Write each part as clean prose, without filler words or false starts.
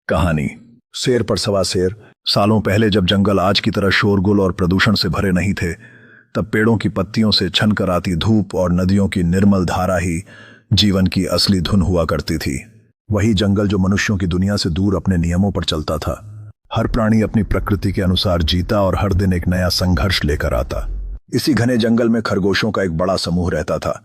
कहानी शेर पर सवा शेर। सालों पहले जब जंगल आज की तरह शोरगुल और प्रदूषण से भरे नहीं थे, तब पेड़ों की पत्तियों से छनकर आती धूप और नदियों की निर्मल धारा ही जीवन की असली धुन हुआ करती थी। वही जंगल जो मनुष्यों की दुनिया से दूर अपने नियमों पर चलता था। हर प्राणी अपनी प्रकृति के अनुसार जीता और हर दिन एक नया संघर्ष लेकर आता। इसी घने जंगल में खरगोशों का एक बड़ा समूह रहता था।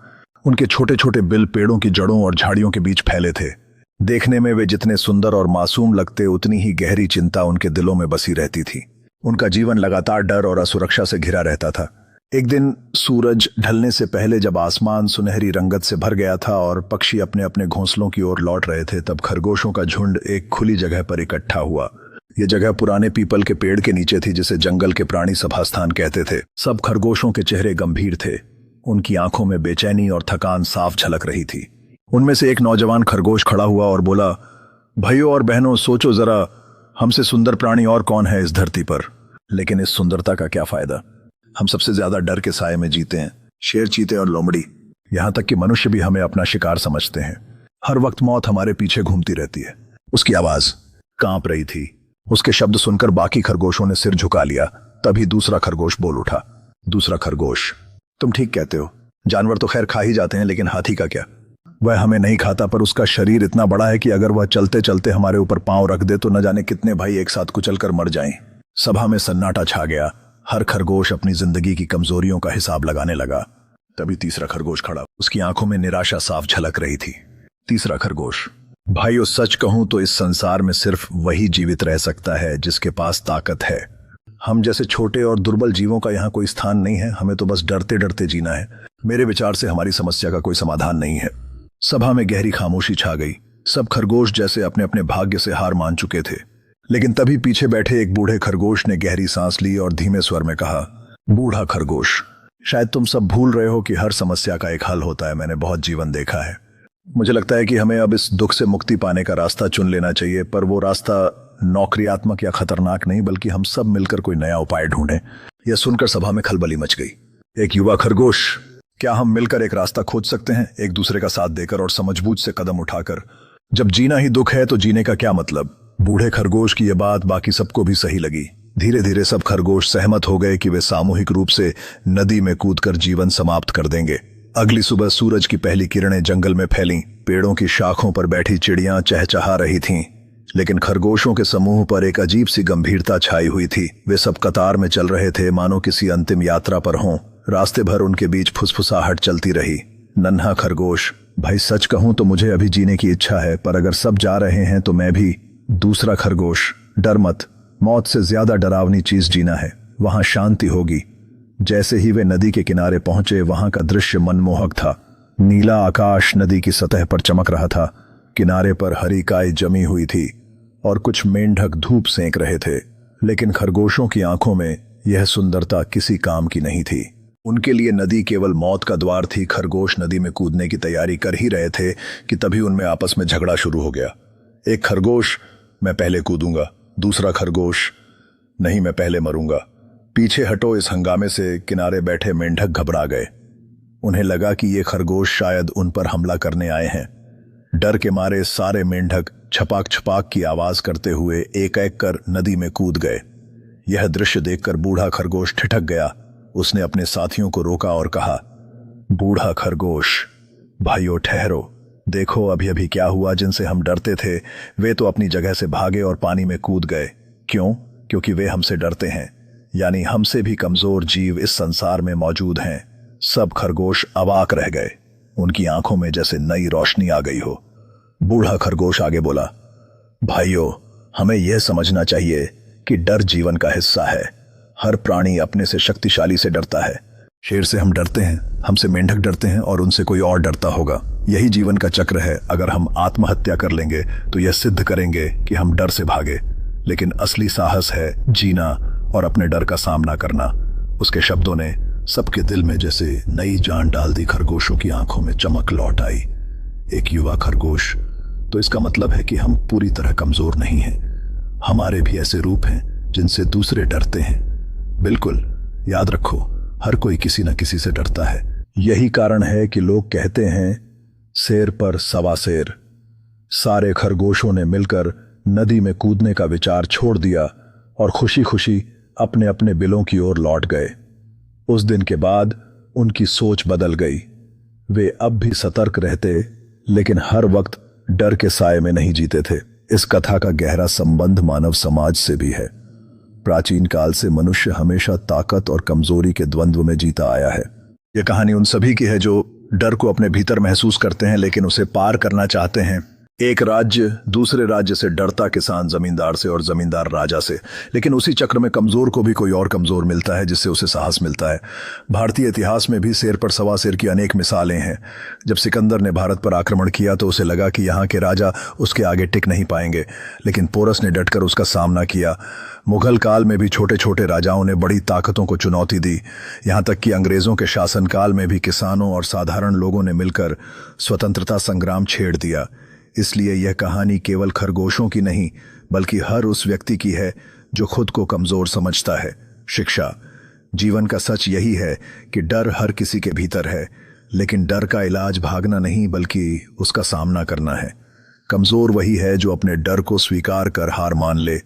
उनके छोटे छोटे बिल पेड़ों की जड़ों और झाड़ियों के बीच फैले थे। देखने में वे जितने सुंदर और मासूम लगते, उतनी ही गहरी चिंता उनके दिलों में बसी रहती थी। उनका जीवन लगातार डर और असुरक्षा से घिरा रहता था। एक दिन सूरज ढलने से पहले जब आसमान सुनहरी रंगत से भर गया था और पक्षी अपने अपने घोंसलों की ओर लौट रहे थे, तब खरगोशों का झुंड एक खुली जगह पर इकट्ठा हुआ। यह जगह पुराने पीपल के पेड़ के नीचे थी, जिसे जंगल के प्राणी सभा स्थान कहते थे। सब खरगोशों के चेहरे गंभीर थे। उनकी आंखों में बेचैनी और थकान साफ झलक रही थी। उनमें से एक नौजवान खरगोश खड़ा हुआ और बोला, भाइयों और बहनों, सोचो जरा, हमसे सुंदर प्राणी और कौन है इस धरती पर। लेकिन इस सुंदरता का क्या फायदा? हम सबसे ज्यादा डर के साए में जीते हैं। शेर, चीते और लोमड़ी, यहां तक कि मनुष्य भी हमें अपना शिकार समझते हैं। हर वक्त मौत हमारे पीछे घूमती रहती है। उसकी आवाज कांप रही थी। उसके शब्द सुनकर बाकी खरगोशों ने सिर झुका लिया। तभी दूसरा खरगोश बोल उठा। दूसरा खरगोश, तुम ठीक कहते हो। जानवर तो खैर खा ही जाते हैं, लेकिन हाथी का क्या? वह हमें नहीं खाता, पर उसका शरीर इतना बड़ा है कि अगर वह चलते चलते हमारे ऊपर पांव रख दे तो न जाने कितने भाई एक साथ कुचलकर मर जाएं। सभा में सन्नाटा छा गया। हर खरगोश अपनी जिंदगी की कमजोरियों का हिसाब लगाने लगा। तभी तीसरा खरगोश खड़ा। उसकी आंखों में निराशा साफ झलक रही थी। तीसरा खरगोश, भाइयों, सच कहूं तो इस संसार में सिर्फ वही जीवित रह सकता है जिसके पास ताकत है। हम जैसे छोटे और दुर्बल जीवों का यहाँ कोई स्थान नहीं है। हमें तो बस डरते डरते जीना है। मेरे विचार से हमारी समस्या का कोई समाधान नहीं है। सभा में गहरी खामोशी छा गई। सब खरगोश जैसे अपने अपने भाग्य से हार मान चुके थे। लेकिन तभी पीछे बैठे एक बूढ़े खरगोश ने गहरी सांस ली और धीमे स्वर में कहा, बूढ़ा खरगोश, शायद तुम सब भूल रहे हो कि हर समस्या का एक हल होता है। मैंने बहुत जीवन देखा है। मुझे लगता है कि हमें अब इस दुख से मुक्ति पाने का रास्ता चुन लेना चाहिए, पर वो रास्ता नौकरियात्मक या खतरनाक नहीं, बल्कि हम सब मिलकर कोई नया उपाय ढूंढें। यह सुनकर सभा में खलबली मच गई। एक युवा खरगोश, क्या हम मिलकर एक रास्ता खोज सकते हैं, एक दूसरे का साथ देकर और समझबूझ से कदम उठाकर? जब जीना ही दुख है तो जीने का क्या मतलब? बूढ़े खरगोश की यह बात बाकी सबको भी सही लगी। धीरे धीरे सब खरगोश सहमत हो गए कि वे सामूहिक रूप से नदी में कूदकर जीवन समाप्त कर देंगे। अगली सुबह सूरज की पहली किरणें जंगल में फैलीं। पेड़ों की शाखों पर बैठी चिड़ियां चहचहा रही थीं, लेकिन खरगोशों के समूह पर एक अजीब सी गंभीरता छाई हुई थी। वे सब कतार में चल रहे थे, मानो किसी अंतिम यात्रा पर हों। रास्ते भर उनके बीच फुसफुसाहट चलती रही। नन्हा खरगोश, भाई सच कहूं तो मुझे अभी जीने की इच्छा है, पर अगर सब जा रहे हैं तो मैं भी। दूसरा खरगोश, डर मत, मौत से ज्यादा डरावनी चीज जीना है। वहां शांति होगी। जैसे ही वे नदी के किनारे पहुंचे, वहां का दृश्य मनमोहक था। नीला आकाश नदी की सतह पर चमक रहा था। किनारे पर हरी काई जमी हुई थी और कुछ मेंढक धूप सेंक रहे थे। लेकिन खरगोशों की आंखों में यह सुंदरता किसी काम की नहीं थी। उनके लिए नदी केवल मौत का द्वार थी। खरगोश नदी में कूदने की तैयारी कर ही रहे थे कि तभी उनमें आपस में झगड़ा शुरू हो गया। एक खरगोश, मैं पहले कूदूंगा। दूसरा खरगोश, नहीं, मैं पहले मरूंगा। पीछे हटो। इस हंगामे से किनारे बैठे मेंढक घबरा गए। उन्हें लगा कि ये खरगोश शायद उन पर हमला करने आए हैं। डर के मारे सारे मेंढक छपाक छपाक की आवाज करते हुए एक एक कर नदी में कूद गए। यह दृश्य देखकर बूढ़ा खरगोश ठिठक गया। उसने अपने साथियों को रोका और कहा, बूढ़ा खरगोश, भाइयों ठहरो। देखो अभी अभी क्या हुआ। जिनसे हम डरते थे वे तो अपनी जगह से भागे और पानी में कूद गए। क्यों? क्योंकि वे हमसे डरते हैं। यानी हमसे भी कमजोर जीव इस संसार में मौजूद हैं। सब खरगोश अवाक रह गए। उनकी आंखों में जैसे नई रोशनी आ गई हो। बूढ़ा खरगोश आगे बोला, भाइयों, हमें यह समझना चाहिए कि डर जीवन का हिस्सा है। हर प्राणी अपने से शक्तिशाली से डरता है। शेर से हम डरते हैं, हमसे मेंढक डरते हैं और उनसे कोई और डरता होगा। यही जीवन का चक्र है। अगर हम आत्महत्या कर लेंगे तो यह सिद्ध करेंगे कि हम डर से भागे। लेकिन असली साहस है जीना और अपने डर का सामना करना। उसके शब्दों ने सबके दिल में जैसे नई जान डाल दी। खरगोशों की आंखों में चमक लौट आई। एक युवा खरगोश, तो इसका मतलब है कि हम पूरी तरह कमजोर नहीं हैं। हमारे भी ऐसे रूप हैं जिनसे दूसरे डरते हैं। बिल्कुल, याद रखो, हर कोई किसी न किसी से डरता है। यही कारण है कि लोग कहते हैं, शेर पर सवा शेर। सारे खरगोशों ने मिलकर नदी में कूदने का विचार छोड़ दिया और खुशी खुशी अपने अपने बिलों की ओर लौट गए। उस दिन के बाद उनकी सोच बदल गई। वे अब भी सतर्क रहते, लेकिन हर वक्त डर के साए में नहीं जीते थे। इस कथा का गहरा संबंध मानव समाज से भी है। प्राचीन काल से मनुष्य हमेशा ताकत और कमजोरी के द्वंद्व में जीता आया है। यह कहानी उन सभी की है जो डर को अपने भीतर महसूस करते हैं लेकिन उसे पार करना चाहते हैं। एक राज्य दूसरे राज्य से डरता, किसान जमींदार से और जमींदार राजा से, लेकिन उसी चक्र में कमजोर को भी कोई और कमजोर मिलता है जिससे उसे साहस मिलता है। भारतीय इतिहास में भी शेर पर सवा शेर की अनेक मिसालें हैं। जब सिकंदर ने भारत पर आक्रमण किया तो उसे लगा कि यहाँ के राजा उसके आगे टिक नहीं पाएंगे, लेकिन पोरस ने डटकर उसका सामना किया। मुगल काल में भी छोटे छोटे राजाओं ने बड़ी ताकतों को चुनौती दी। यहाँ तक कि अंग्रेजों के शासनकाल में भी किसानों और साधारण लोगों ने मिलकर स्वतंत्रता संग्राम छेड़ दिया। इसलिए यह कहानी केवल खरगोशों की नहीं, बल्कि हर उस व्यक्ति की है जो खुद को कमजोर समझता है। शिक्षा। जीवन का सच यही है कि डर हर किसी के भीतर है, लेकिन डर का इलाज भागना नहीं बल्कि उसका सामना करना है। कमजोर वही है जो अपने डर को स्वीकार कर हार मान ले,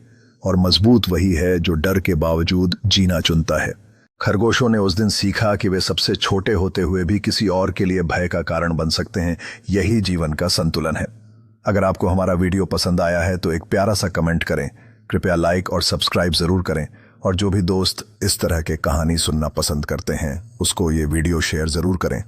और मजबूत वही है जो डर के बावजूद जीना चुनता है। खरगोशों ने उस दिन सीखा कि वे सबसे छोटे होते हुए भी किसी और के लिए भय का कारण बन सकते हैं। यही जीवन का संतुलन है। अगर आपको हमारा वीडियो पसंद आया है तो एक प्यारा सा कमेंट करें। कृपया लाइक और सब्सक्राइब जरूर करें, और जो भी दोस्त इस तरह के कहानी सुनना पसंद करते हैं उसको ये वीडियो शेयर जरूर करें।